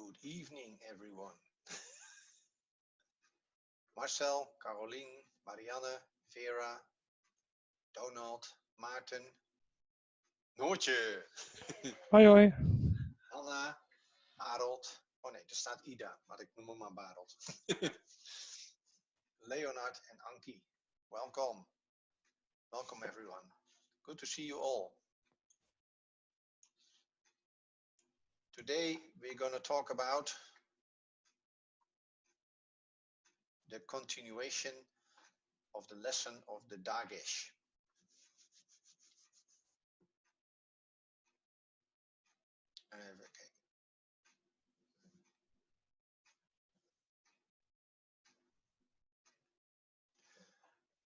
Good evening, everyone. Marcel, Caroline, Marianne, Vera, Donald, Maarten, Noortje, Hoi hoi. Anna, Harold. Oh nee, er staat Ida, maar ik noem hem maar Bareld. Leonard en Ankie. Welcome. Welcome, everyone. Good to see you all. Today we're going to talk about the continuation of the lesson of the Dagesh. Even kijken.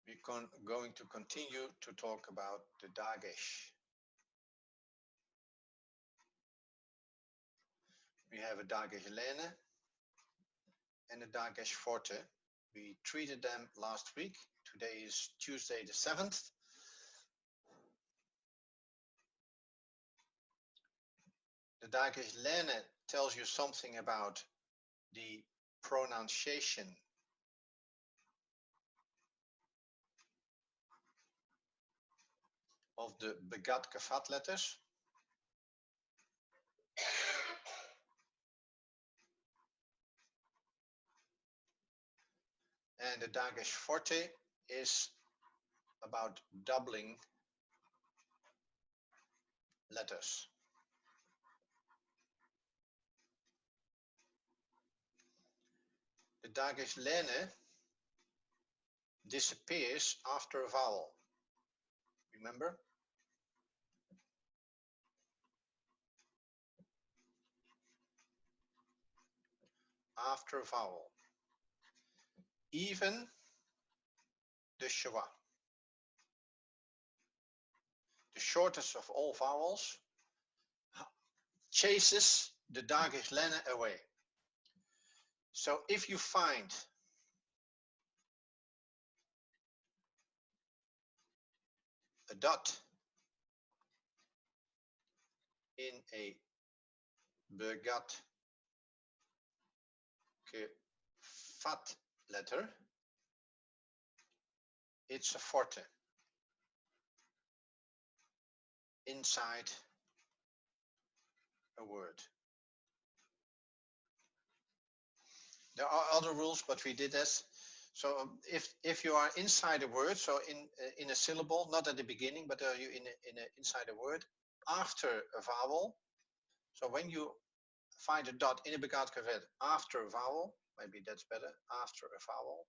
We're going to continue to talk about the Dagesh. We have a Dagesh Lene and a Dagesh Forte. We treated them last week. Today is Tuesday the 7th. The Dagesh Lene tells you something about the pronunciation of the begat gevat letters. And the Dagesh Forte is about doubling letters. The Dagesh Lene disappears after a vowel. Remember? After a vowel. Even the schwa. The shortest of all vowels chases the Dagesh Lene away. So if you find a dot in a begat gevat letter, it's a forte inside a word. There are other rules, but we did this. So if you are inside a word, so in a syllable, not at the beginning, but you inside a word, after a vowel. So when you find a dot in a begat gevat after a vowel, maybe that's better, after a vowel,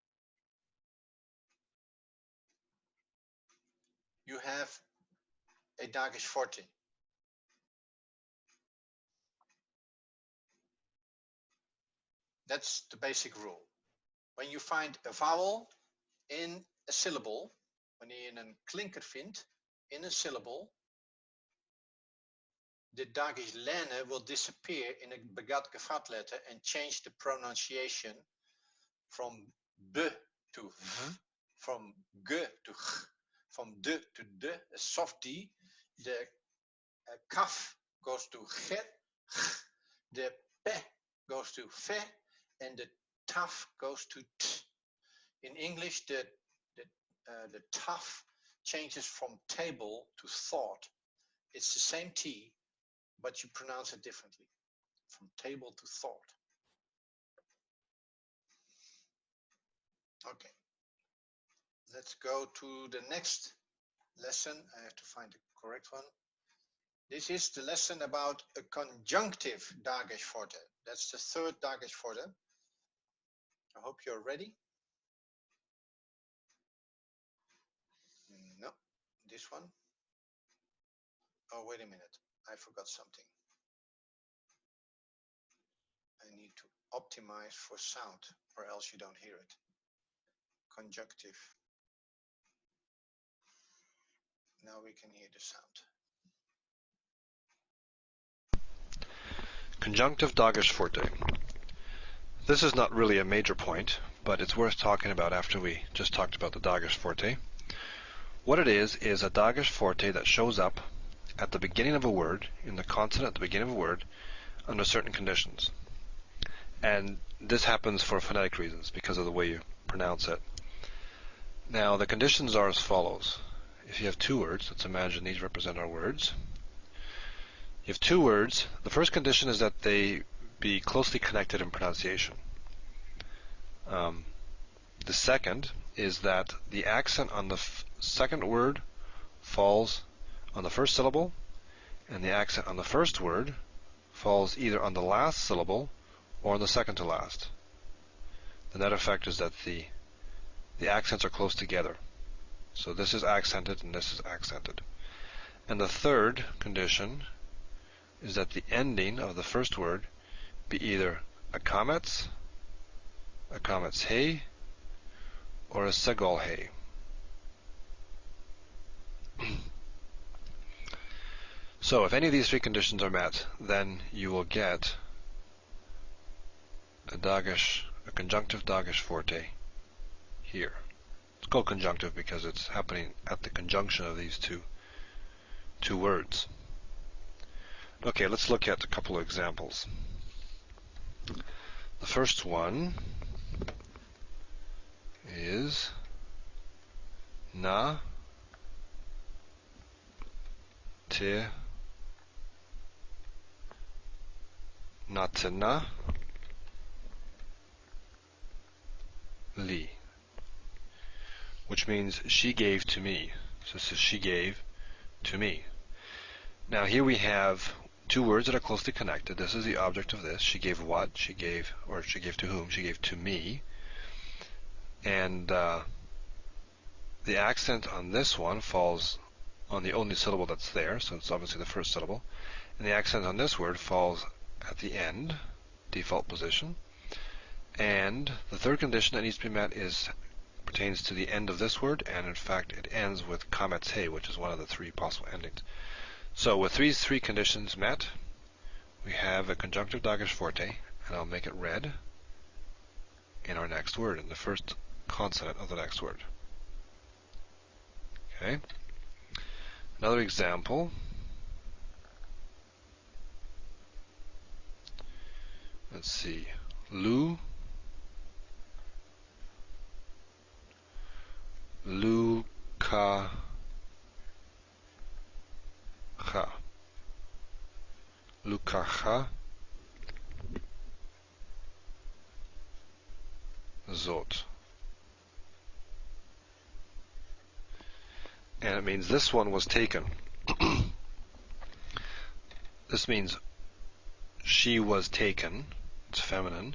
you have a Dagesh Forte. That's the basic rule. When you find a vowel in a syllable, wanneer je een klinker vindt in een syllable, the Dagesh Lene will disappear in a begat gevat letter and change the pronunciation from b to v, from g to g, from d to d, a soft d. The kaf goes to ge, the pe goes to fe, and the taf goes to t. In English, the taf changes from table to thought. It's the same T, but you pronounce it differently, from table to thought. Okay, let's go to the next lesson. I have to find the correct one. This is the lesson about a conjunctive Dagesh Forte. That's the third Dagesh Forte. I hope you're ready. No, this one. Oh, wait a minute. I forgot something. I need to optimize for sound, or else you don't hear it. Conjunctive. Now we can hear the sound. Conjunctive Dagesh Forte. This is not really a major point, but it's worth talking about after we just talked about the Dagesh Forte. What it is a Dagesh Forte that shows up at the beginning of a word, in the consonant at the beginning of a word, under certain conditions. And this happens for phonetic reasons because of the way you pronounce it. Now the conditions are as follows. If you have two words, let's imagine these represent our words. You have two words. The first condition is that they be closely connected in pronunciation. The second is that the accent on the second word falls on the first syllable, and the accent on the first word falls either on the last syllable or on the second to last. The net effect is that the accents are close together. So this is accented and this is accented. And the third condition is that the ending of the first word be either a kamets hey, or a segol hey. So if any of these three conditions are met, then you will get a conjunctive dagesh forte here. It's called conjunctive because it's happening at the conjunction of these two words. Okay, let's look at a couple of examples. The first one is na te natena li, which means she gave to me. So this is she gave to me. Now here we have two words that are closely connected. This is the object of this. She gave what? She gave to whom? She gave to me. And the accent on this one falls on the only syllable that's there, so it's obviously the first syllable. And the accent on this word falls at the end, default position. And the third condition that needs to be met pertains to the end of this word, and in fact it ends with kamets hey, which is one of the three possible endings. So with these three conditions met, we have a conjunctive dagesh forte, and I'll make it red in our next word, in the first consonant of the next word. Okay. Another example. Let's see. Lu ka cha. Lukacha zot. And it means this one was taken. This means she was taken. It's feminine.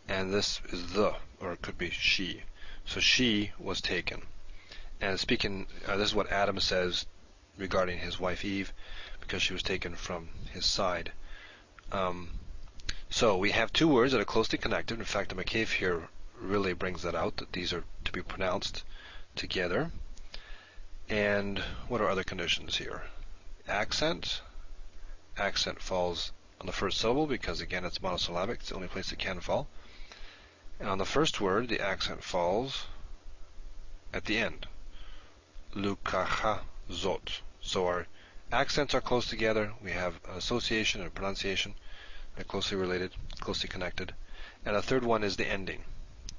And this is the, or it could be she. So she was taken. And speaking, this is what Adam says regarding his wife Eve, because she was taken from his side. So we have two words that are closely connected. In fact, the McCabe here really brings that out, that these are to be pronounced together. And what are other conditions here? Accent. Accent falls on the first syllable because, again, it's monosyllabic. It's the only place it can fall. And on the first word, the accent falls at the end. Lukacha zot. So our accents are close together. We have an association and pronunciation. They're closely related, closely connected. And the third one is the ending.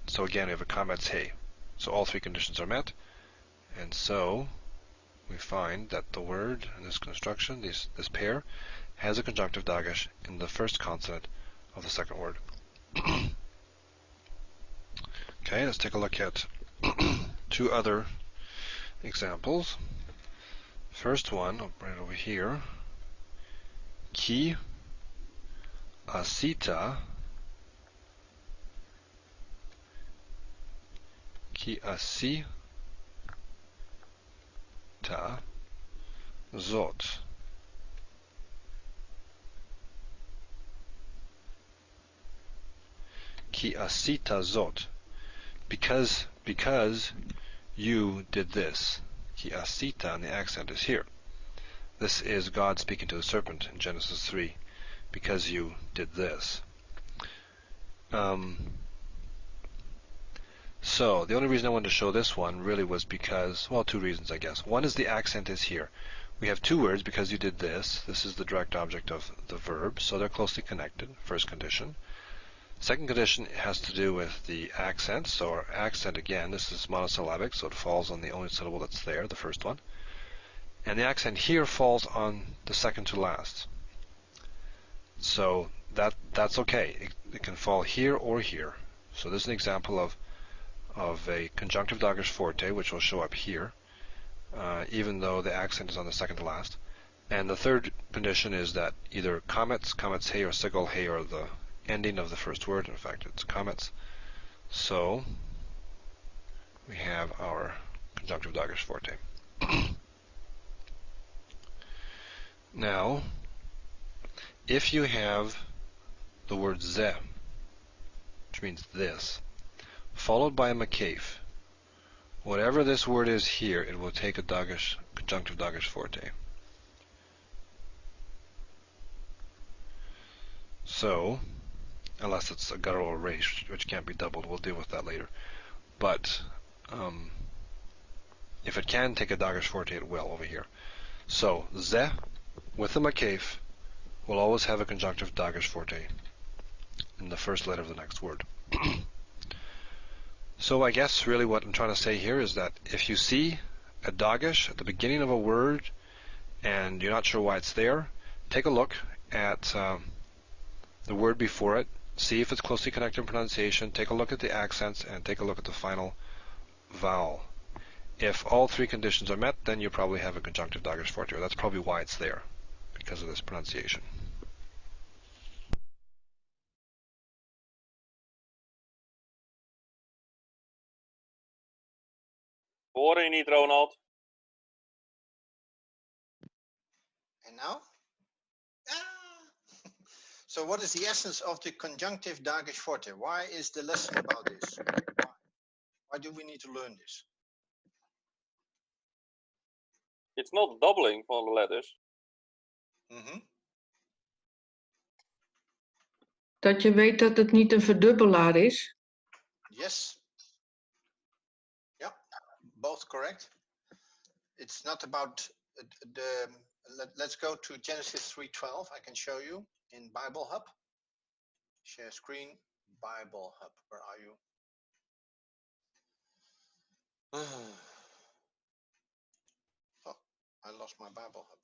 So again, we have a kamets hey. So all three conditions are met. And so we find that the word in this construction, this pair, has a conjunctive dagesh in the first consonant of the second word. Okay, let's take a look at two other examples. First one, right over here. Ki asita zot. Ki asita zot. Because you did this. Ki asita, and the accent is here. This is God speaking to the serpent in Genesis 3. Because you did this. So the only reason I wanted to show this one really was because, well, two reasons, I guess. One is the accent is here. We have two words, because you did this. This is the direct object of the verb, so they're closely connected, first condition. Second condition has to do with the accent. So our accent, again, this is monosyllabic, so it falls on the only syllable that's there, the first one. And the accent here falls on the second to last. So that's okay. It can fall here or here. So this is an example of a conjunctive Dagesh forte, which will show up here, even though the accent is on the second to last. And the third condition is that either comets hey, or sigil hey are the ending of the first word. In fact, it's comets. So we have our conjunctive Dagesh forte. Now, if you have the word ze, which means this, followed by a makef, whatever this word is here, it will take a conjunctive Dagesh forte. So, unless it's a guttural resh, which can't be doubled, we'll deal with that later. But if it can take a Dagesh forte, it will over here. So, ze with a makef will always have a conjunctive Dagesh forte in the first letter of the next word. So I guess really what I'm trying to say here is that if you see a Dagesh at the beginning of a word and you're not sure why it's there, take a look at the word before it, see if it's closely connected in pronunciation, take a look at the accents, and take a look at the final vowel. If all three conditions are met, then you probably have a conjunctive Dagesh forte, or that's probably why it's there, because of this pronunciation. We horen je niet, Ronald. And now? So what is the essence of the conjunctive Dagesh forte? Why is the lesson about this? Why do we need to learn this? It's not doubling van de letters. Dat je weet dat het niet een verdubbelaar is. Yes. Yeah, both correct. It's not about let's go to Genesis 3:12. I can show you in Bible Hub. Share screen, Bible Hub. Where are you? Oh, I lost my Bible Hub.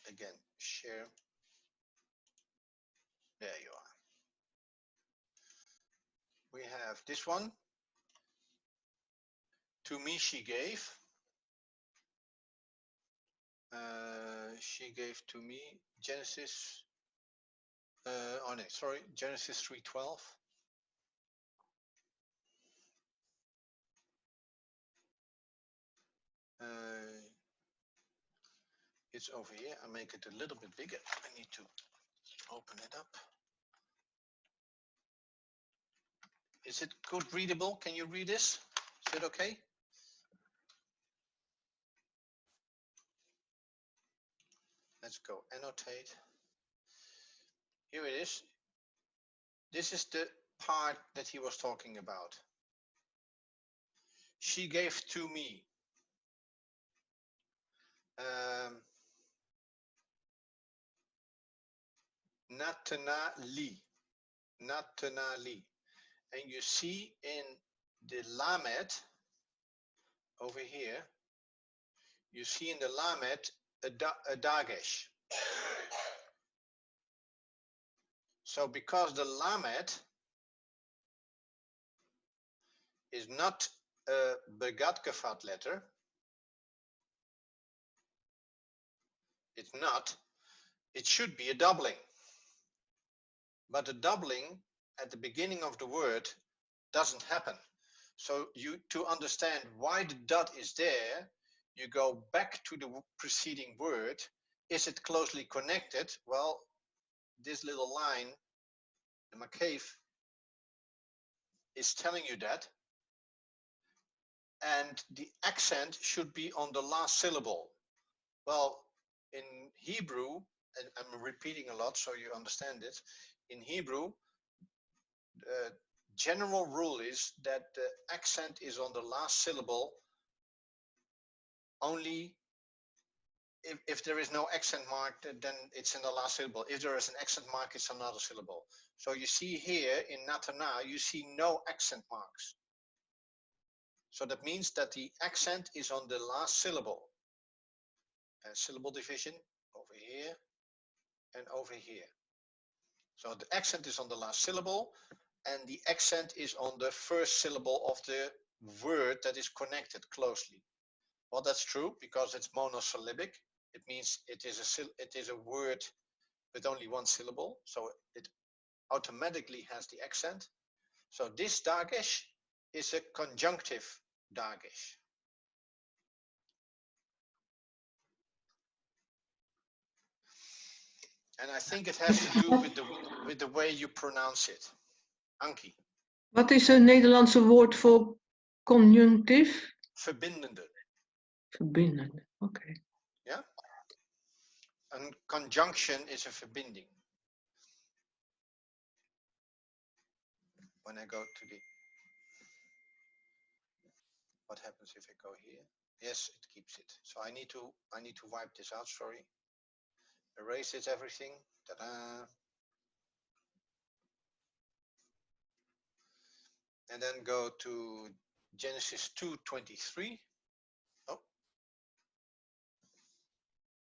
Again, share. There you are. We have this one. To me she gave. She gave to me. Genesis. Oh no, sorry. Genesis 3:12. It's over here. I make it a little bit bigger. I need to open it up. Is it good readable? Can you read this? Is it okay? Let's go annotate. Here it is. This is the part that he was talking about. She gave to me. Natanali. Natanali. And you see in the Lamed over here, you see in the Lamed a Dagesh. So because the Lamed is not a Begatkevat letter, it's not, it should be a doubling. But a doubling at the beginning of the word doesn't happen. So to understand why the dot is there, you go back to the preceding word. Is it closely connected? Well, this little line, the makef, is telling you that. And the accent should be on the last syllable. Well, in Hebrew, and I'm repeating a lot so you understand it, in Hebrew, the general rule is that the accent is on the last syllable only if there is no accent mark, then it's in the last syllable. If there is an accent mark, it's another syllable. So you see here in natana, you see no accent marks. So that means that the accent is on the last syllable. And syllable division over here and over here. So the accent is on the last syllable, and the accent is on the first syllable of the word that is connected closely. Well, that's true because it's monosyllabic. It means it is a word with only one syllable, so it automatically has the accent. So this dagesh is a conjunctive dagesh. And I think it has to do with the way you pronounce it. Anki. Wat is het Nederlandse woord voor conjunctief? Verbindende. Verbindende, oké. Ja? Een conjunction is a verbinding. When I go to the... What happens if I go here? Yes, it keeps it. So I need to wipe this out, sorry. Erase it, everything. Ta-da! And then go to Genesis 2:23. Oh,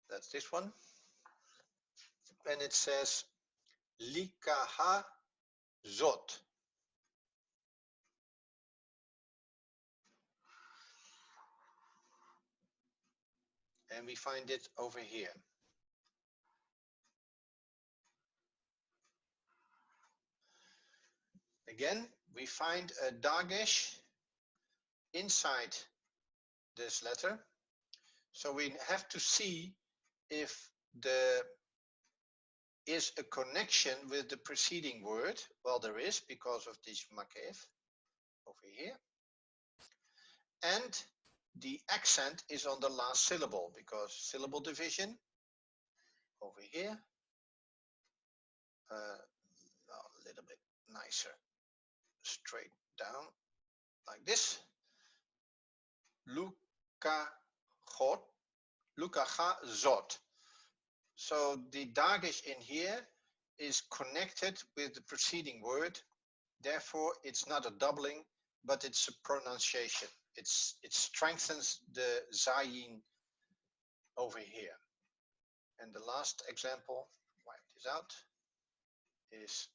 that's this one. And it says, Likaha Zot. And we find it over here. Again, we find a dagesh inside this letter. So we have to see if there is a connection with the preceding word. Well, there is because of this makev over here. And the accent is on the last syllable because syllable division over here. A little bit nicer. Straight down like this. Luka cha zot. So the dagesh in here is connected with the preceding word. Therefore, it's not a doubling, but it's a pronunciation. It strengthens the zayin over here. And the last example, wipe this out, is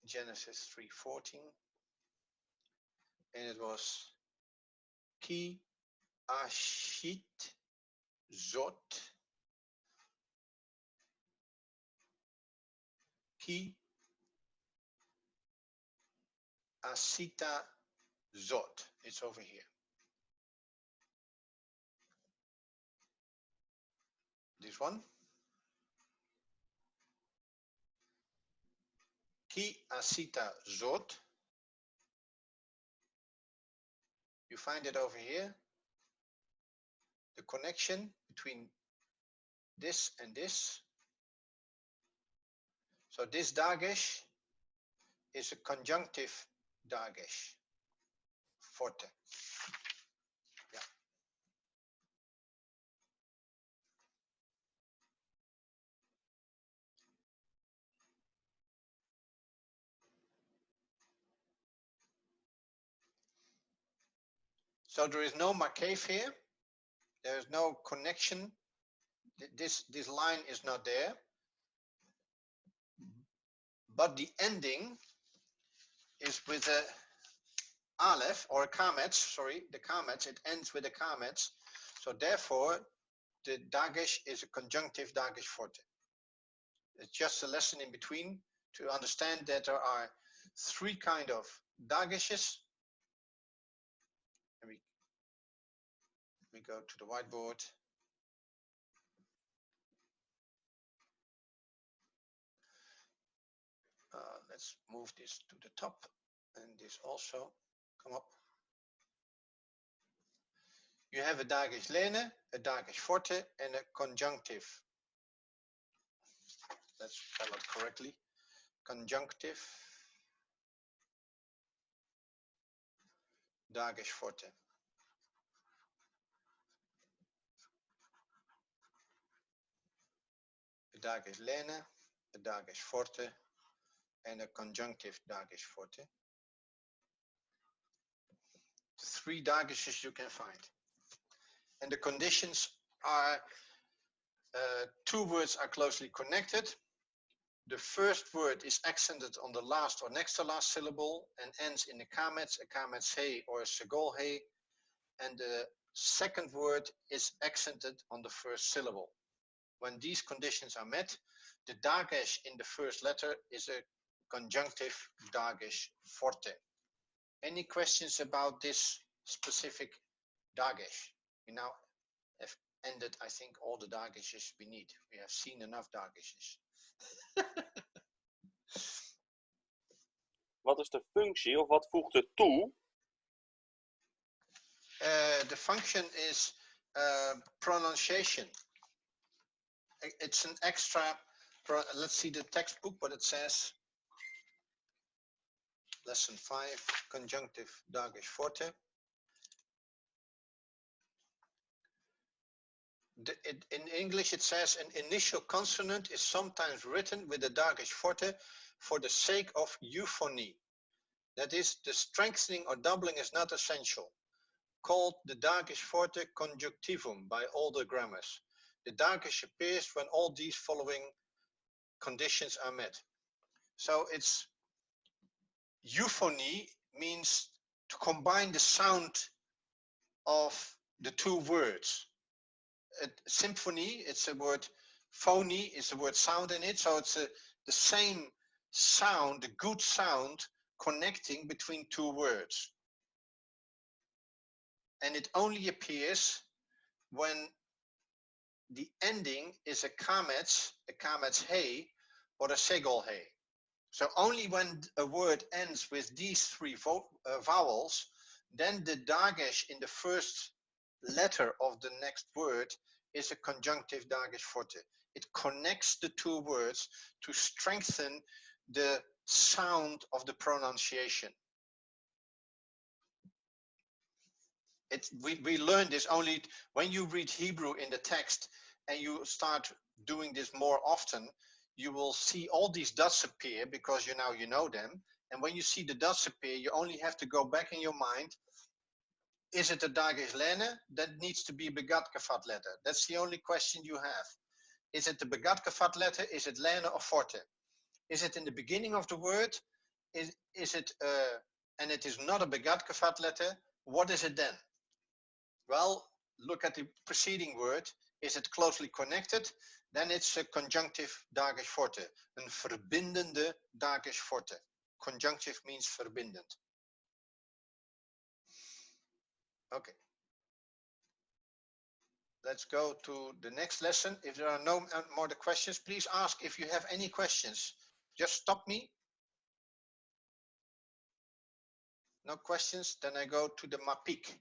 Genesis 3:14. And it was ki ashit zot ki asita zot. It's over here. This one. Ki asita zot. You find it over here. The connection between this and this. So this dagesh is a conjunctive dagesh. Forte. Yeah. So there is no makev here. There is no connection. This line is not there. But the ending is with a aleph or a kametz. Sorry, the kametz. It ends with a kametz. So therefore, the dagesh is a conjunctive dagesh forte. It's just a lesson in between to understand that there are three kind of dageshes. And we go to the whiteboard. Let's move this to the top and this also come up. You have a dagesh lene, a dagesh forte, and a conjunctive. Let's spell it correctly. Conjunctive dagesh forte. dagesh lene, a dagesh forte, and a conjunctive dagesh forte. The 3 dageshes you can find. And the conditions are 2 words are closely connected. The first word is accented on the last or next to last syllable and ends in a kamets he or a segol he. And the second word is accented on the first syllable. When these conditions are met, the dagesh in the first letter is a conjunctive dagesh forte. Any questions about this specific dagesh? We now have ended, I think, all the dageshes we need. We have seen enough dageshes. Wat is de functie of wat voegt het toe? The function is pronunciation. It's an extra, let's see the textbook, what it says. Lesson 5, conjunctive dagesh forte. In English it says an initial consonant is sometimes written with a dagesh forte for the sake of euphony. That is, the strengthening or doubling is not essential. Called the dagesh forte conjunctivum by older grammars. The dagesh appears when all these following conditions are met. So it's euphony means to combine the sound of the 2 words. Symphony, it's a word, phony is the word sound in it, so it's the same sound, the good sound connecting between 2 words. And it only appears when the ending is a kamets he, or a segol he. So only when a word ends with these 3 vowels, then the dagesh in the first letter of the next word is a conjunctive dagesh forte. It connects the 2 words to strengthen the sound of the pronunciation. We learn this only when you read Hebrew in the text and you start doing this more often. You will see all these dots appear because you know them. And when you see the dots appear, you only have to go back in your mind. Is it a dagesh lene? That needs to be a begat kafat letter. That's the only question you have. Is it the begat kafat letter? Is it lene or forte? Is it in the beginning of the word? Is it and it is not a begat kafat letter? What is it then? Well, look at the preceding word. Is it closely connected? Then it's a conjunctive dagesh forte. Een verbindende dagesh forte. Conjunctive means verbindend. Okay. Let's go to the next lesson. If there are no more questions, please ask if you have any questions. Just stop me. No questions? Then I go to the mapik.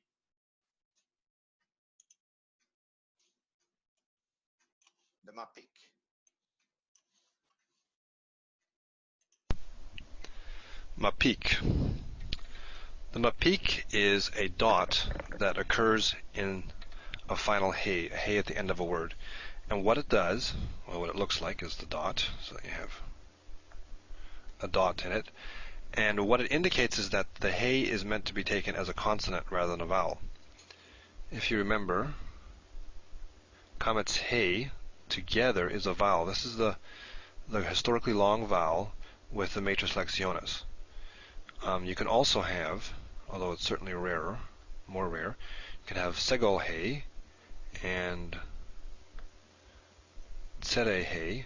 The mapik. Mapik. The mapik is a dot that occurs in a final he at the end of a word. And what it does, well, what it looks like is the dot. So you have a dot in it. And what it indicates is that the he is meant to be taken as a consonant rather than a vowel. If you remember, kamets he together is a vowel. This is the historically long vowel with the matrix lectionis. You can also have, although it's certainly rarer, more rare, you can have segol he and tsere he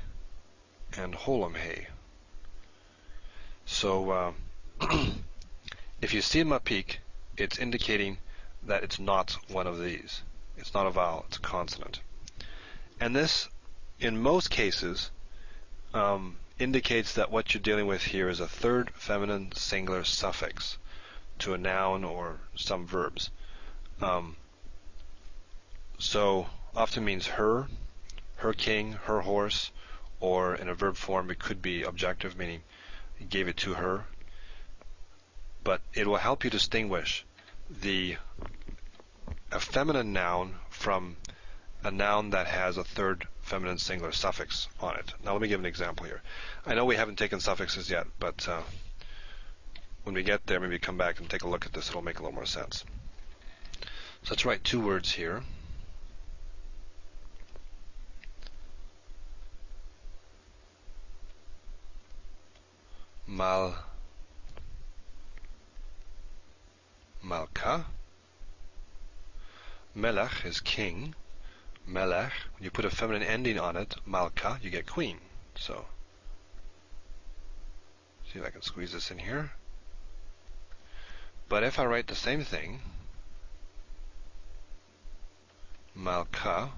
and holem he. So if you see a mapik, it's indicating that it's not one of these. It's not a vowel, it's a consonant. And this, in most cases, indicates that what you're dealing with here is a third feminine singular suffix to a noun or some verbs. So often means her king, her horse, or in a verb form it could be objective, meaning he gave it to her. But it will help you distinguish a feminine noun from a noun that has a third feminine singular suffix on it. Now let me give an example here. I know we haven't taken suffixes yet, but when we get there, maybe come back and take a look at this. It'll make a little more sense. So let's write two words here. Malka. Melech is king. Melech, when you put a feminine ending on it, Malka, you get queen. So, see if I can squeeze this in here. But if I write the same thing, Malka,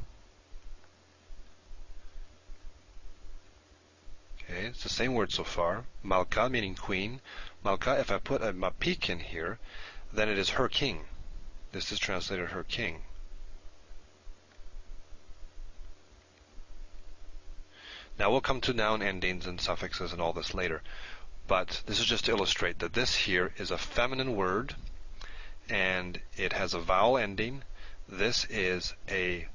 okay, it's the same word so far. Malka meaning queen. Malka, if I put a mapik in here, then it is her king. This is translated her king. Now we'll come to noun endings and suffixes and all this later. But this is just to illustrate that this here is a feminine word and it has a vowel ending. This is a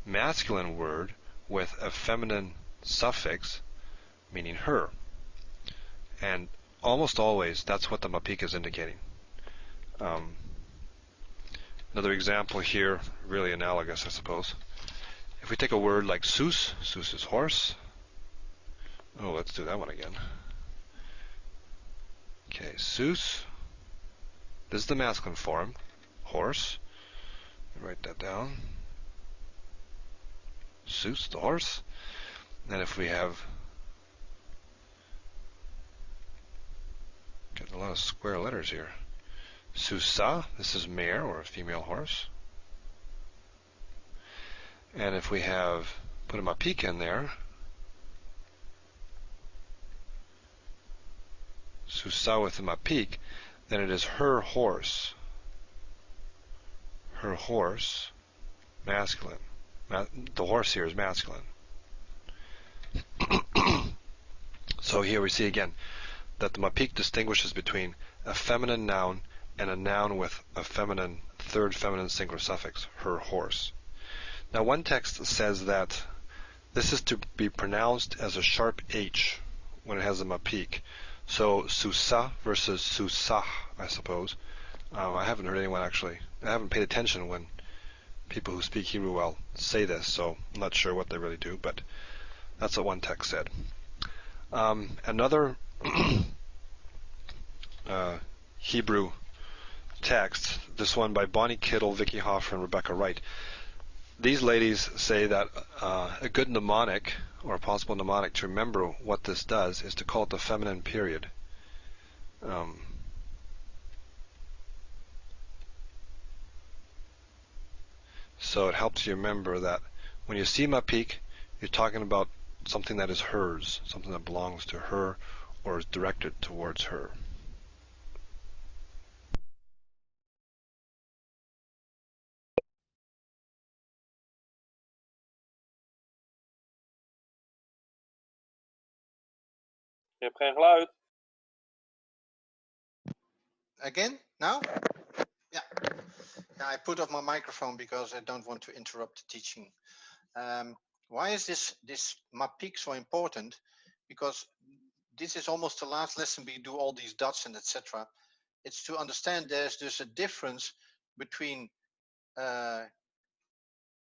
masculine word with a feminine suffix meaning her. And almost always that's what the mapik is indicating. Another example here, really analogous I suppose. If we take a word like sus, sus is horse. Oh, let's do that one again. Okay, sus. This is the masculine form. Horse. Write that down. Sus, the horse. And if we have... Getting a lot of square letters here. Susa, this is mare or a female horse. And if we have... Put a mapik in there. Susa with the mapik, then it is her horse. Her horse, masculine. The horse here is masculine. So here we see again that the mapik distinguishes between a feminine noun and a noun with a feminine, third feminine singular suffix, her horse. Now one text says that this is to be pronounced as a sharp H when it has a mapik. So susa versus susah, I suppose. I haven't heard anyone actually. I haven't paid attention when people who speak Hebrew well say this, so I'm not sure what they really do, but that's what one text said. Another Hebrew text, this one by Bonnie Kittle, Vicky Hoffer, and Rebecca Wright. These ladies say that a good mnemonic, or a possible mnemonic to remember what this does, is to call it the feminine period. So it helps you remember that when you see mapik, you're talking about something that is hers, something that belongs to her or is directed towards her. Je hebt geen geluid. Again? Now? Yeah. Yeah, I put off my microphone because I don't want to interrupt the teaching. Why is this mapik so important? Because this is almost the last lesson we do all these dots and etc. It's to understand there's a difference between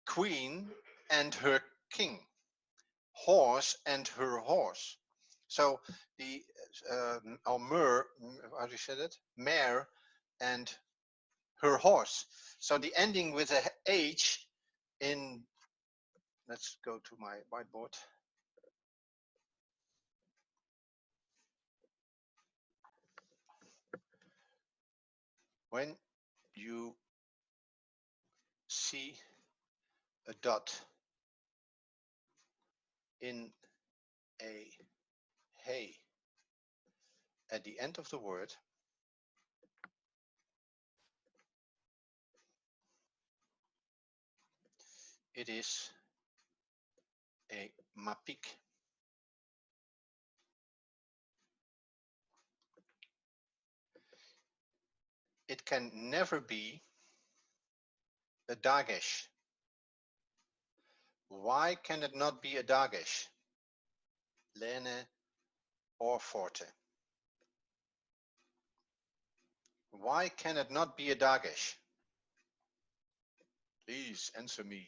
queen and her king, horse and her horse. So the or how do you say that? Mare and her horse. So the ending with a H in, let's go to my whiteboard. When you see a dot in a hey at the end of the word, it is a mapik. It can never be a dagesh. Why can it not be a Dagesh? Lene or Forte? Why can it not be a Dagesh? Please answer me.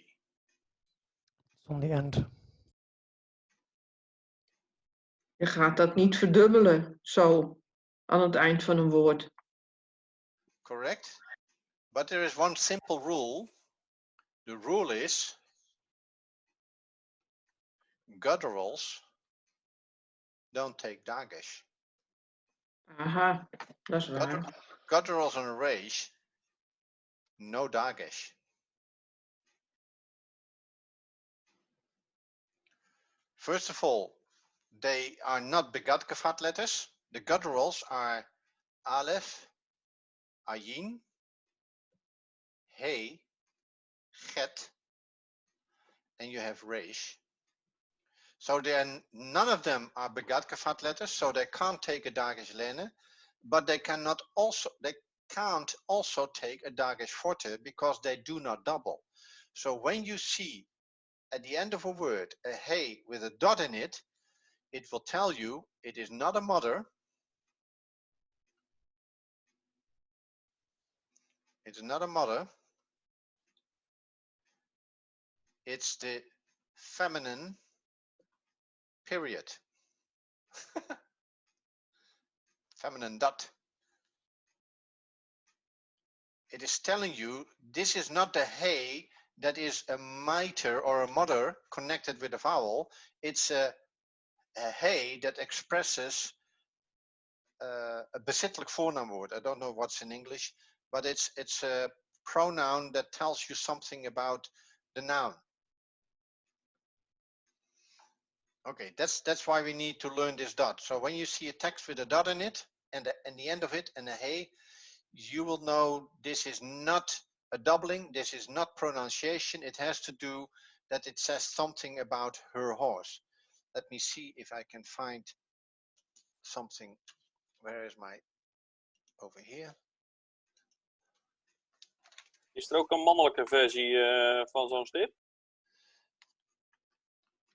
It's on the end. Je gaat dat niet verdubbelen, zo, aan het eind van een woord. Correct? But there is one simple rule. The rule is gutturals don't take Dagesh. Aha, dat is waar. Gutturals on a reis, no Dagesh. First of all, they are not begatkevat letters. The gutturals are Aleph, Ayin, He, Chet, and you have Resh. So none of them are begatkevat letters, so they can't take a Dagesh Lene, but they can't also take a Dagesh Forte because they do not double. So when you see at the end of a word a He with a dot in it, it will tell you it is not a mother. It's not a mother. It's the feminine period. Feminine dot. It is telling you this is not the He that is a mitre or a mother connected with a vowel. It's a He that expresses a bezittelijk voornaamwoord. I don't know what's in English, but it's a pronoun that tells you something about the noun. Okay, that's why we need to learn this dot. So when you see a text with a dot in it and the end of it and a He, you will know this is not a doubling, this is not pronunciation. It has to do that it says something about her horse. Let me see if I can find something. Where is my, over here? Is er ook een mannelijke versie van zo'n stift?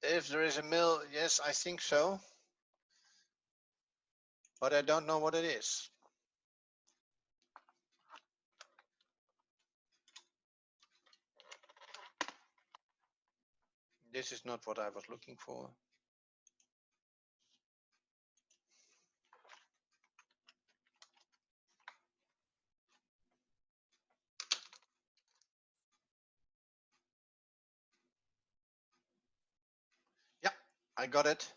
If there is a mill, yes, I think so. But I don't know what it is. This is not what I was looking for. Yeah, I got it.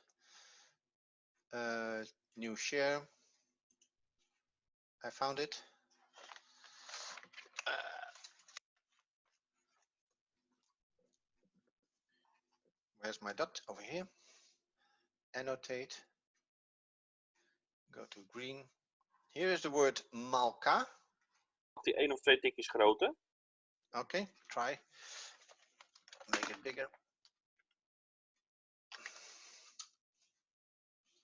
New share. I found it. Where's my dot? Over here. Annotate. Go to green. Here is the word malka. Die 1 of 2 tikjes groter. Okay, try. Make it bigger.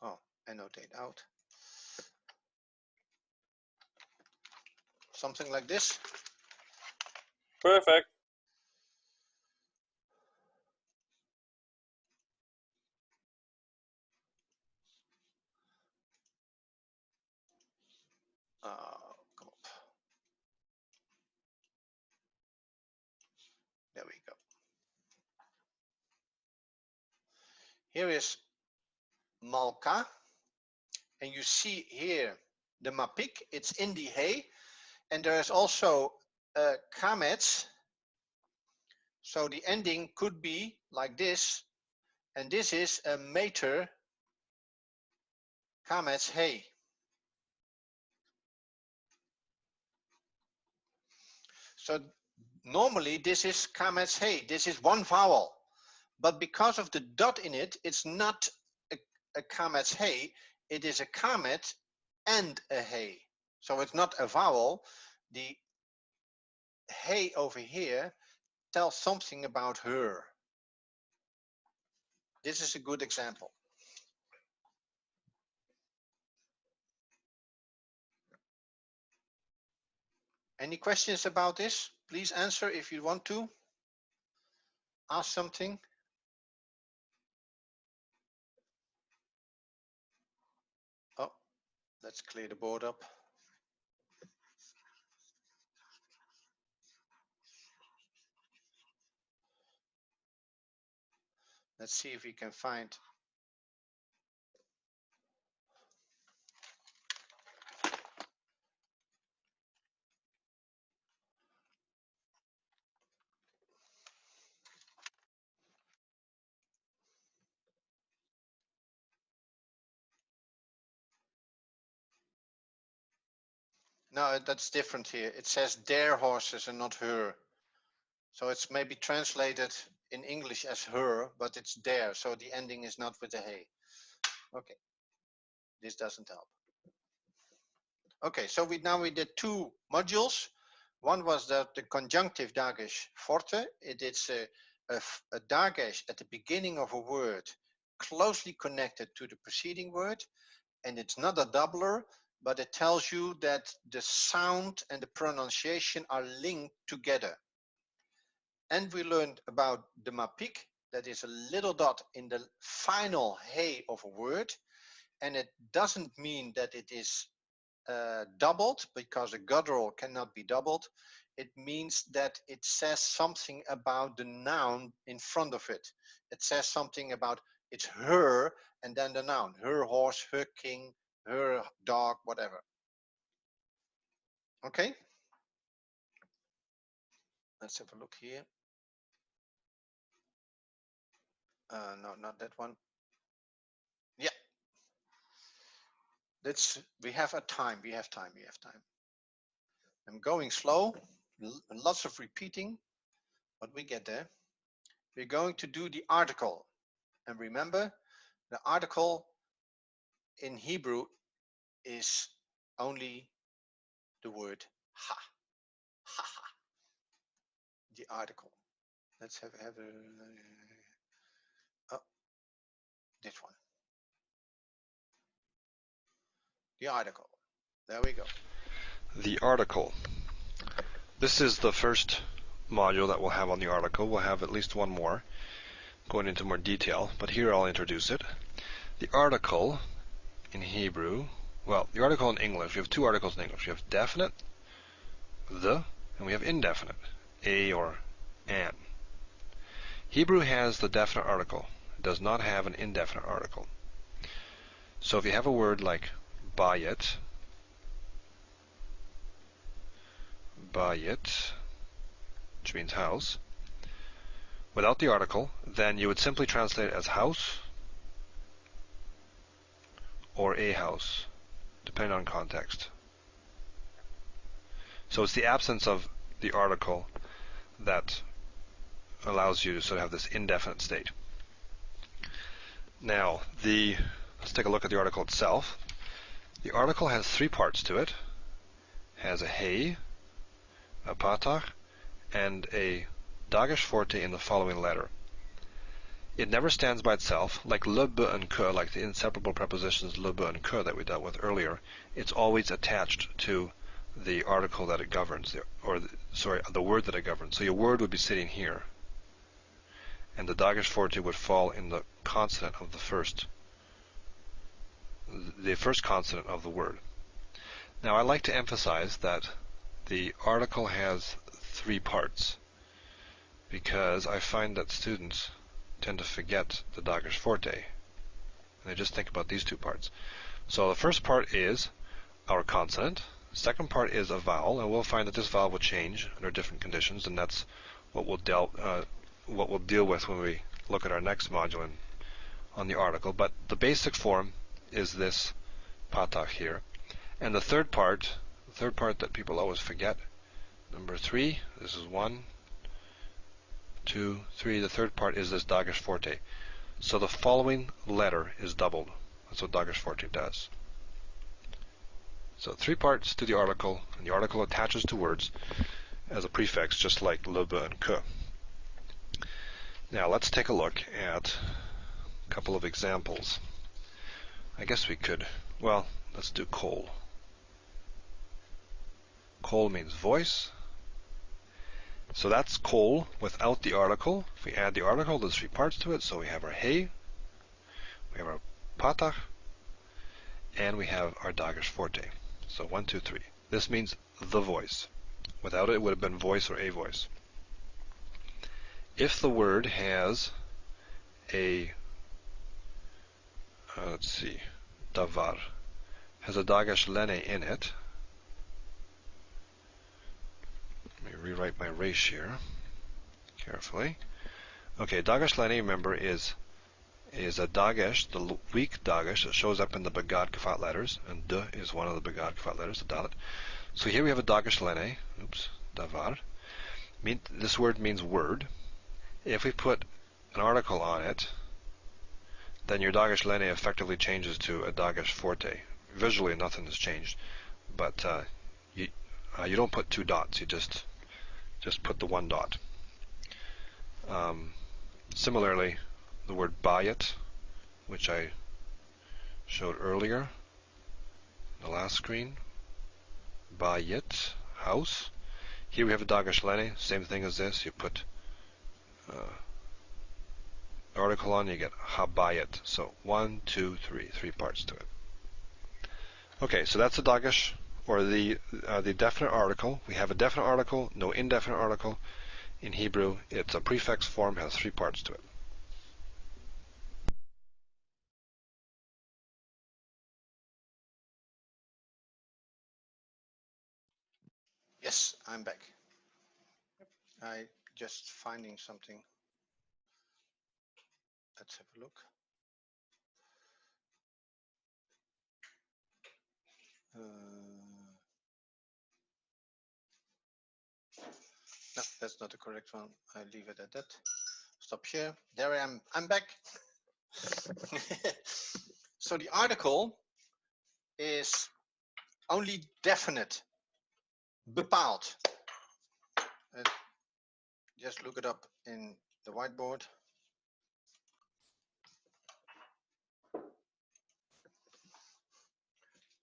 Oh, annotate out. Something like this. Perfect. Come up. There we go. Here is malka. And you see here the mapik, it's in the He. And there is also kamets. So the ending could be like this. And this is a mater kamets He. So normally this is kamets He. This is one vowel. But because of the dot in it, it's not a kamets He. It is a kamet and a He. So it's not a vowel. The He over here tells something about her. This is a good example. Any questions about this? Please answer if you want to. Ask something. Let's clear the board up. Let's see if we can find no, that's different here. It says their horses and not her. So it's maybe translated in English as her, but it's there. So the ending is not with the hey. Okay, this doesn't help. Okay, so we did two modules. One was the conjunctive Dagesh forte. It's a Dagesh at the beginning of a word closely connected to the preceding word. And it's not a doubler, but it tells you that the sound and the pronunciation are linked together. And we learned about the mapik, that is a little dot in the final hey of a word. And it doesn't mean that it is doubled, because a guttural cannot be doubled. It means that it says something about the noun in front of it. It says something about it's her and then the noun, her horse, her king, her dog, whatever. Okay, let's have a look here. No, not that one. Yeah, we have time. I'm going slow, lots of repeating, but we get there. We're going to do the article. And remember, the article in Hebrew is only the word ha. Ha ha. The article. Let's have this one. The article. There we go. The article. This is the first module that we'll have on the article. We'll have at least one more going into more detail, but here I'll introduce it. The article in Hebrew, well, the article in English, we have two articles in English. We have definite, the, and we have indefinite, a or an. Hebrew has the definite article. It does not have an indefinite article. So if you have a word like bayit, which means house, without the article, then you would simply translate it as house or a house, depending on context. So it's the absence of the article that allows you to sort of have this indefinite state. Now, let's take a look at the article itself. The article has three parts to it. It has a hey, a patach, and a Dagesh forte in the following letter. It never stands by itself, like le, be, and que, like the inseparable prepositions le, be, and que that we dealt with earlier. It's always attached to the article that it governs, the word that it governs. So your word would be sitting here, and the Dagesh forte would fall in the consonant of the first consonant of the word. Now I like to emphasize that the article has three parts, because I find that students tend to forget the Dagesh forte, and they just think about these two parts. So the first part is our consonant. The second part is a vowel, and we'll find that this vowel will change under different conditions, and that's what we'll deal with when we look at our next module on the article. But the basic form is this patach here. And the third part that people always forget, number 3, this is 1, 2, 3, the third part is this Dagesh forte. So the following letter is doubled. That's what Dagesh forte does. So 3 parts to the article, and the article attaches to words as a prefix, just like le, be, and que. Now let's take a look at a couple of examples. I guess we could, well, let's do kol. Kol means voice. So that's kol without the article. If we add the article, there's 3 parts to it. So we have our hey, we have our patach, and we have our Dagesh forte. So 1, 2, 3. This means the voice. Without it, it would have been voice or a voice. If the word has a, let's see, davar, has a Dagesh lene in it. Let me rewrite my resh here carefully. Okay, Dagesh lene, remember, is a Dagesh, the weak Dagesh that shows up in the Begad Kafat letters, and D is one of the Begad Kafat letters, the Dalet. So here we have a Dagesh lene, davar. This word means word. If we put an article on it, then your Dagesh lene effectively changes to a Dagesh forte. Visually, nothing has changed, but you don't put 2 dots. You just put the 1 dot. Similarly, the word bayit, which I showed earlier, the last screen, bayit, house. Here we have a Dagesh lene, same thing as this. You put article on, you get habayit. So 1, 2, 3, 3 parts to it. Okay, so that's the Dagesh, or the definite article. We have a definite article, no indefinite article. In Hebrew, it's a prefix form, has 3 parts to it. Yes, I'm back. I just finding something. Let's have a look. No, that's not the correct one. I leave it at that. Stop share. There I am. I'm back. So the article is only definite. Bepaald. Just look it up in the whiteboard.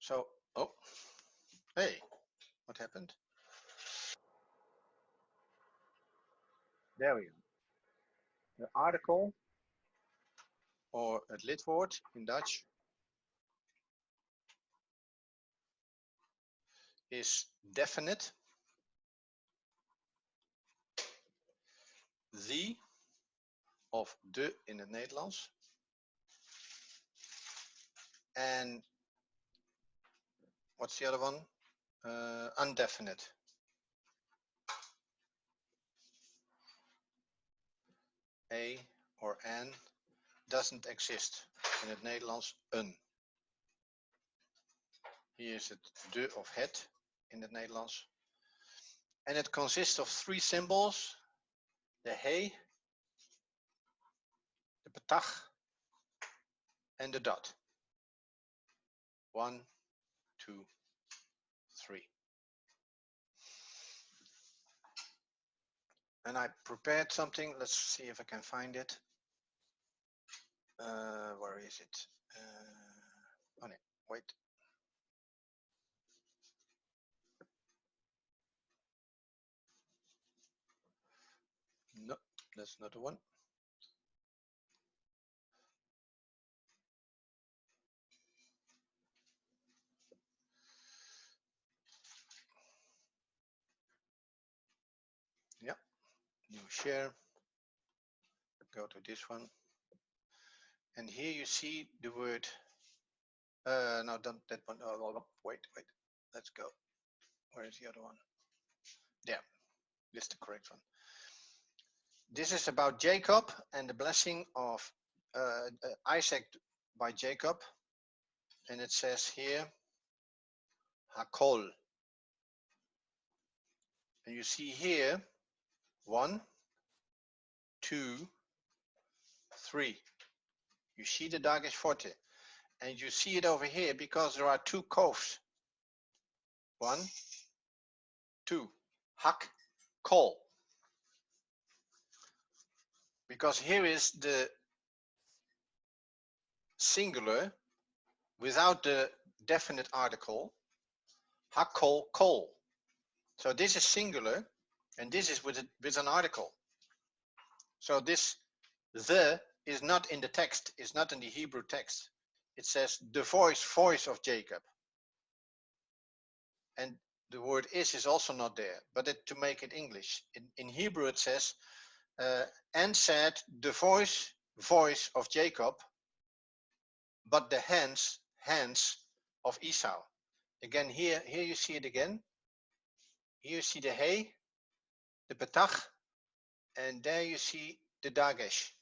So, oh, hey, what happened? There we go. The article, or het lidwoord in Dutch, is definite. The of de in het Nederlands. And what's the other one? Undefinite. A or an doesn't exist. In het Nederlands een. Hier is het de of het in het Nederlands. And it consists of 3 symbols. The he, the petach, and the dot. 1, 2, 3. And I prepared something. Let's see if I can find it. Where is it? Oh no, wait. No, that's not the one. Yeah, new share. Go to this one. And here you see the word. No, don't that one. Oh, wait. Let's go. Where is the other one? There. This is the correct one. This is about Jacob and the blessing of Isaac by Jacob. And it says here, Hakol. And you see here, 1, 2, 3. You see the Dagesh forte. And you see it over here because there are 2 koves. 1, 2. Hak, kol. Because here is the singular without the definite article. Hakol, kol. So this is singular and this is with an article. So this the is not in the text, it's not in the Hebrew text. it says the voice of Jacob. And the word is also not there, but to make it English. In Hebrew it says, and said the voice of Jacob, but the hands of Esau. Again, here you see it again. Here you see the hey, the petach, and there you see the dagesh.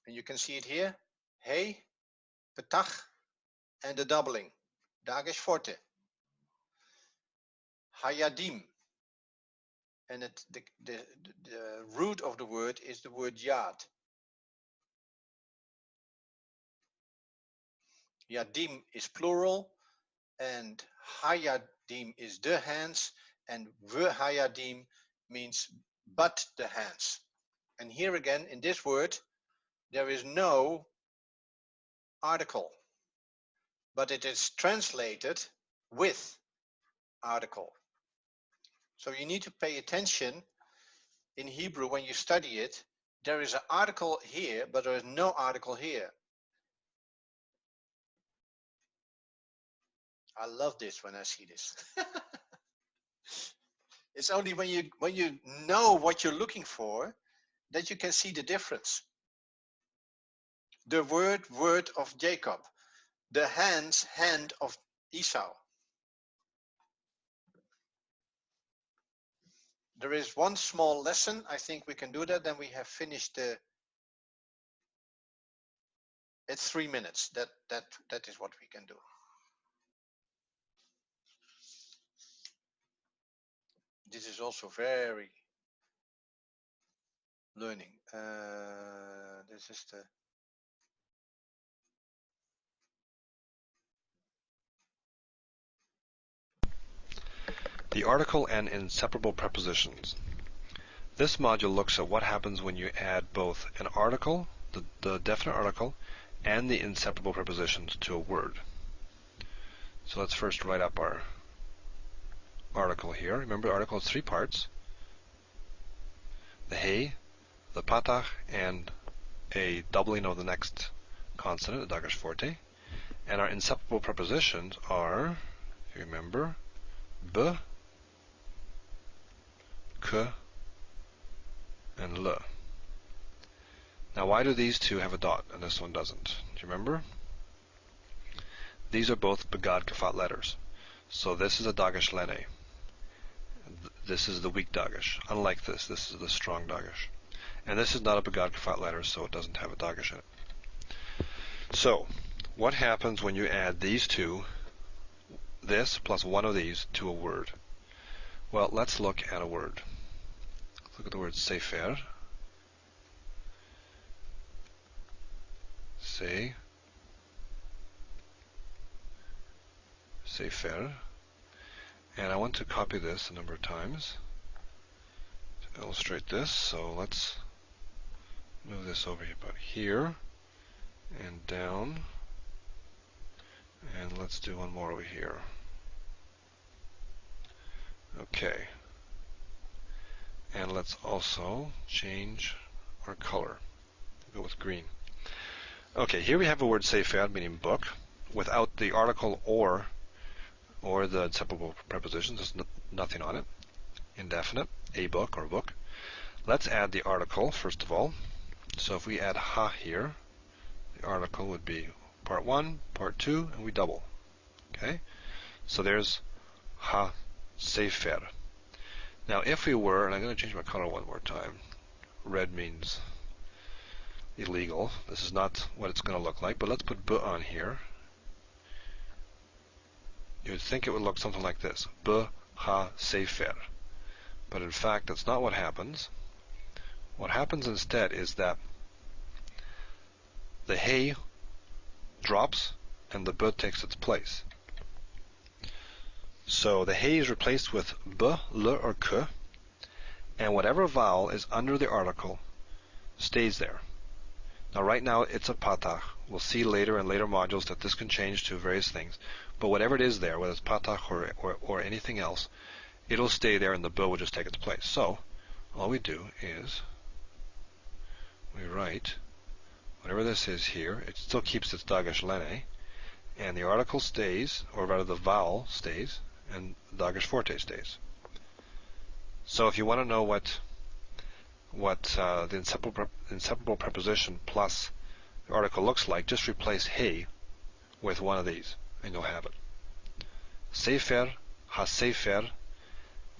And you can see it here, hey, petach, and the doubling, dagesh forte. Hayadim. And the root of the word is the word yad. Yadim is plural, and hayadim is the hands, and hayadim means but the hands. And here again, in this word, there is no article, but it is translated with article. So you need to pay attention in Hebrew when you study it. There is an article here, but there is no article here. I love this when I see this. It's only when you know what you're looking for that you can see the difference. The word of Jacob, the hand of Esau. There is one small lesson. I think we can do that. Then we have finished it's 3 minutes. That is what we can do. This is also very learning. This is the article and inseparable prepositions. This module looks at what happens when you add both an article, the definite article, and the inseparable prepositions to a word. So let's first write up our article here. Remember, the article has 3 parts: the hey, the patach, and a doubling of the next consonant, the dagesh forte. And our inseparable prepositions are, if you remember, b, k, and l. Now, why do these two have a dot and this one doesn't? Do you remember? These are both begad kafat letters. So this is a dagesh lene. This is the weak dagesh. Unlike this is the strong dagesh. And this is not a begad kafat letter, so it doesn't have a dagesh in it. So, what happens when you add these two, this plus one of these, to a word? Well, let's look at a word. Let's look at the word sefer. Sefer. And I want to copy this a number of times to illustrate this. So let's move this over about here and down. And let's do one more over here. Okay. And let's also change our color. Go with green. Okay, here we have a word sefer, meaning book, without the article or the inseparable prepositions. There's nothing on it. Indefinite, a book or book. Let's add the article first of all. So if we add ha here, the article would be part 1, part 2, and we double. Okay? So there's ha sefer. Now if we were, and I'm going to change my color one more time. Red means illegal. This is not what it's going to look like, but let's put b on here. You would think it would look something like this. B ha sefer. But in fact, that's not what happens. What happens instead is that the hey drops and the b takes its place. So the hey is replaced with b, l, or k, and whatever vowel is under the article stays there. Now right now it's a patach. We'll see later in later modules that this can change to various things. But whatever it is there, whether it's patach or anything else, it'll stay there and the b will just take its place. So all we do is we write whatever this is here, it still keeps its Dagesh Lene, and the article stays, or rather the vowel stays, and Dagesh Forte stays. So if you want to know what the inseparable preposition plus the article looks like, just replace he with one of these, and you'll have it. Sefer, ha-sefer,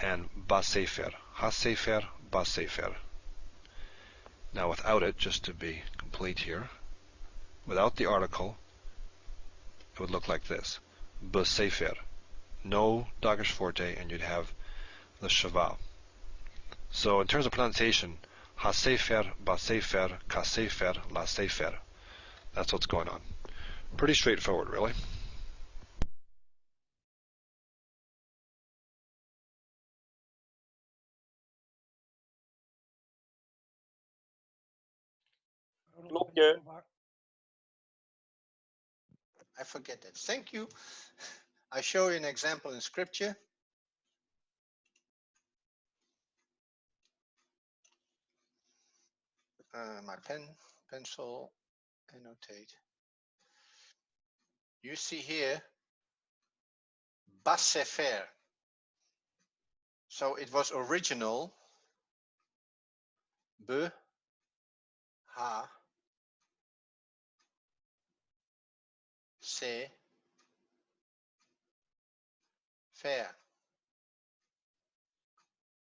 and ba-sefer. Ha-sefer, ba-sefer. Now without it, just to be complete here, without the article, it would look like this. Ba-sefer. No Dagesh Forte, and you'd have the Shava. So in terms of pronunciation, ha-sefer, ba-sefer, ka-sefer, la-sefer. That's what's going on. Pretty straightforward, really. Klokje. I forget that. Thank you. I show you an example in scripture. My pencil, annotate. You see here, Basefer. So it was original, be, ha, se, fair.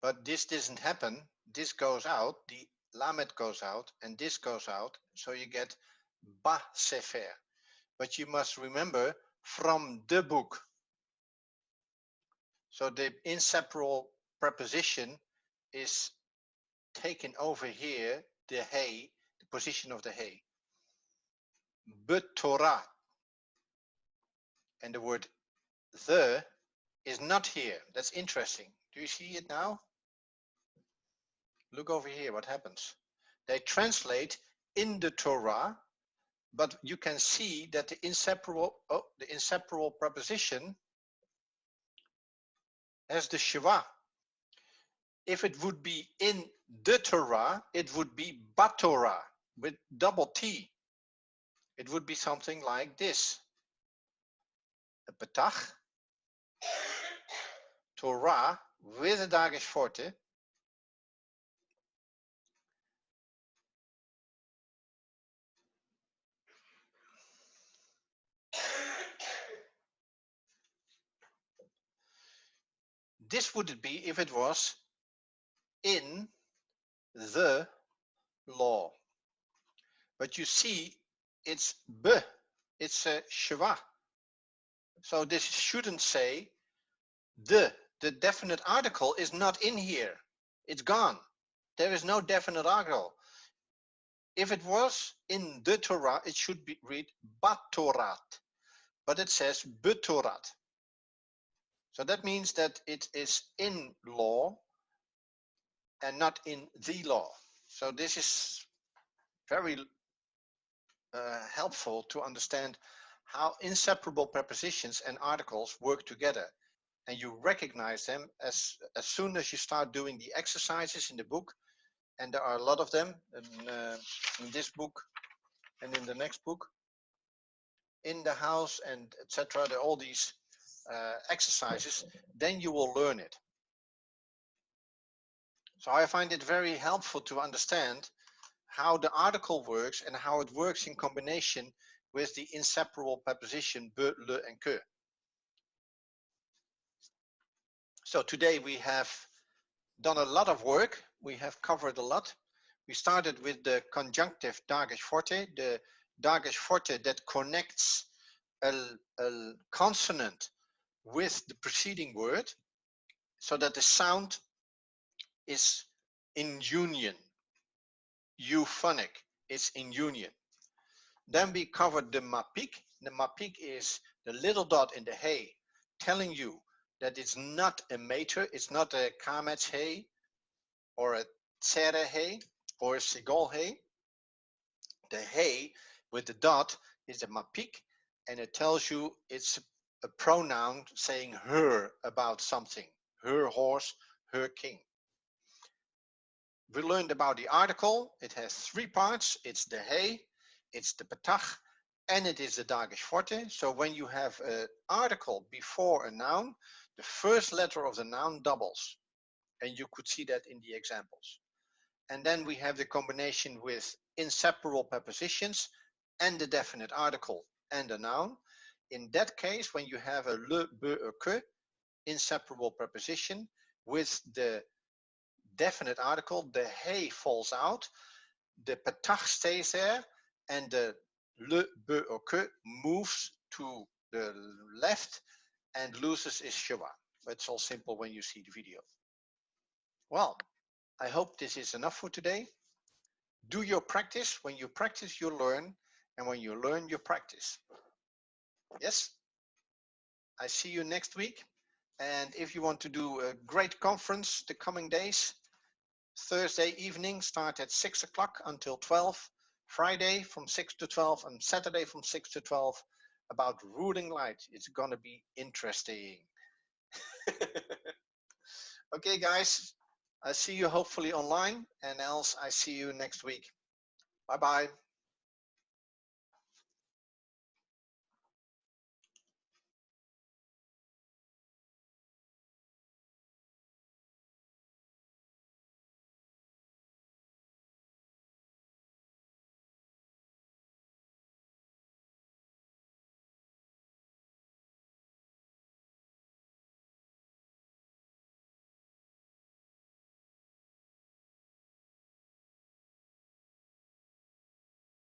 But this doesn't happen. This goes out, the lamed goes out, and this goes out, so you get Basefer. But you must remember, from the book. So the inseparable preposition is taken over here, the hey, the position of the hey. Betorah. And the word the is not here. That's interesting. Do you see it now? Look over here, what happens? They translate in the Torah, but you can see that the inseparable preposition has the Sheva. If it would be in the Torah, it would be Batorah with double T. It would be something like this. A Petach, Torah with a Dagesh Forte. This would it be if it was in the law. But you see, it's B, it's a Sheva. So this shouldn't say the definite article is not in here. It's gone. There is no definite article. If it was in the Torah, it should read Batorat. But it says Betorat. So that means that it is in law and not in the law. So this is very helpful to understand how inseparable prepositions and articles work together. And you recognize them as soon as you start doing the exercises in the book. And there are a lot of them in this book and in the next book. In the house and etc. There are all these exercises. Then you will learn it. So I find it very helpful to understand how the article works and how it works in combination with the inseparable preposition be, le, and que. So today we have done a lot of work. We have covered a lot. We started with the conjunctive Dagesh Forte, the Dagesh Forte that connects a consonant with the preceding word so that the sound is in union. Euphonic, it's in union. Then we covered the mapik. The mapik is the little dot in the hey telling you that it's not a mater, it's not a kametz hey or a tsere hey or a sigol hey. The hey with the dot is a mapik, and it tells you it's a pronoun saying her about something, her horse, her king. We learned about the article. It has three parts. It's the hey, it's the betag, and it is the dagesh forte. So when you have an article before a noun, the first letter of the noun doubles. And you could see that in the examples. And then we have the combination with inseparable prepositions and the definite article and a noun. In that case, when you have a le, be, a que, inseparable preposition with the definite article, the he falls out, the betag stays there, and the le, be, or que moves to the left and loses its schwa. It's all simple when you see the video. Well, I hope this is enough for today. Do your practice. When you practice, you learn. And when you learn, you practice. Yes? I see you next week. And if you want to do a great conference the coming days, Thursday evening start at 6 o'clock until 12. Friday from 6 to 12 and Saturday from 6 to 12 about ruling light. It's going to be interesting. Okay, guys. I see you hopefully online, and else I see you next week. Bye-bye.